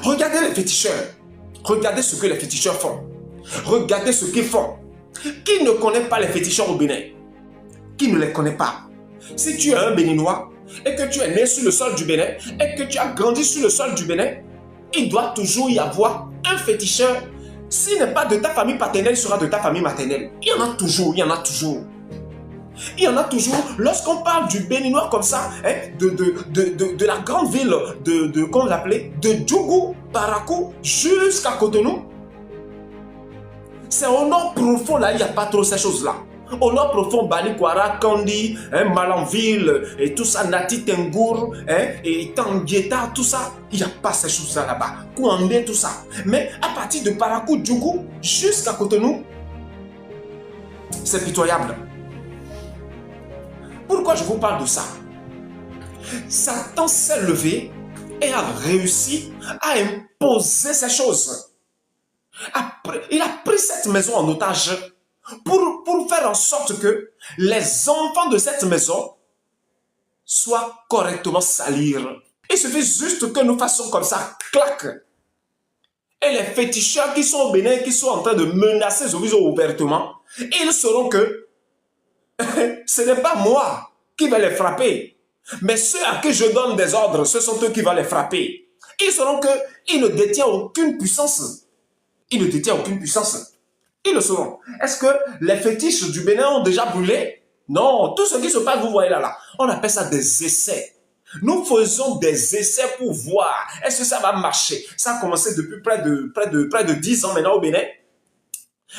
Regardez les féticheurs. Regardez ce que les féticheurs font. Regardez ce qu'ils font. Qui ne connaît pas les féticheurs au Bénin? Qui ne les connaît pas? Si tu es un Béninois et que tu es né sur le sol du Bénin et que tu as grandi sur le sol du Bénin, il doit toujours y avoir un féticheur. S'il n'est pas de ta famille paternelle, il sera de ta famille maternelle. Il y en a toujours, il y en a toujours. Il y en a toujours. Lorsqu'on parle du Béninois comme ça, hein, de la grande ville comment l'appelait, de Djougou, Parakou, jusqu'à Cotonou, c'est au nord profond, là, il n'y a pas trop ces choses-là. Au nord profond, Banikwara, Kandi, hein, Malanville, et tout ça, Nati Tengour, hein, et Tangueta, tout ça, il n'y a pas ces choses-là là-bas. Kouandé, tout ça. Mais à partir de Parakou, Djougou, jusqu'à Cotonou, c'est pitoyable. Pourquoi je vous parle de ça? Satan s'est levé et a réussi à imposer ces choses. Il a pris cette maison en otage pour faire en sorte que les enfants de cette maison soient correctement salis. Il suffit juste que nous fassions comme ça, clac. Et les féticheurs qui sont au Bénin, qui sont en train de menacer Zoviso ouvertement, ils sauront que ce n'est pas moi qui vais les frapper, mais ceux à qui je donne des ordres, ce sont eux qui vont les frapper. Ils sauront qu'ils ne détiennent aucune puissance. Ils ne détiennent aucune puissance. Ils le sauront. Est-ce que les fétiches du Bénin ont déjà brûlé? Non, tout ce qui se passe, vous voyez là, on appelle ça des essais. Nous faisons des essais pour voir, est-ce que ça va marcher? Ça a commencé depuis près de 10 ans maintenant au Bénin.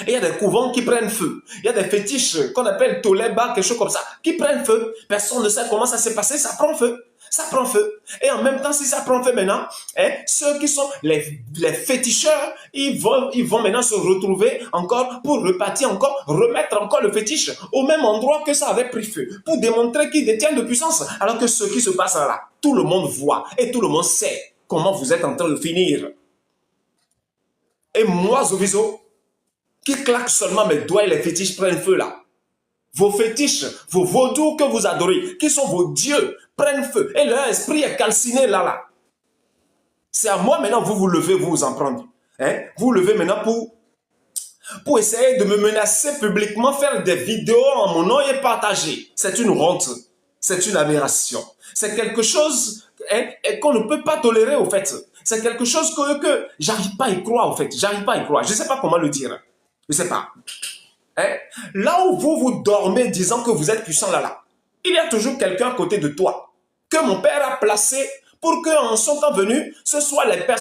Et il y a des couvents qui prennent feu. Il y a des fétiches qu'on appelle Toleba, quelque chose comme ça, qui prennent feu. Personne ne sait comment ça s'est passé, ça prend feu. Ça prend feu. Et en même temps, si ça prend feu maintenant, hein, ceux qui sont les féticheurs, ils vont maintenant se retrouver encore pour repartir encore, remettre encore le fétiche au même endroit que ça avait pris feu, pour démontrer qu'ils détiennent de puissance. Alors que ce qui se passe là, tout le monde voit et tout le monde sait comment vous êtes en train de finir. Et moi, Zoviso, qui claque seulement mes doigts et les fétiches prennent feu là. Vos fétiches, vos vaudous que vous adorez, qui sont vos dieux, prennent feu. Et leur esprit est calciné là. C'est à moi maintenant, vous levez, vous en prendre. Hein? Vous levez maintenant pour essayer de me menacer publiquement, faire des vidéos en mon nom et partager. C'est une honte. C'est une aberration. C'est quelque chose qu'on ne peut pas tolérer au fait. C'est quelque chose que j'arrive pas à y croire au fait. J'arrive pas à y croire. Je ne sais pas comment le dire. Je ne sais pas. Hein? Là où vous dormez disant que vous êtes puissant là, il y a toujours quelqu'un à côté de toi que mon père a placé pour qu'en son temps venu, ce soit les personnes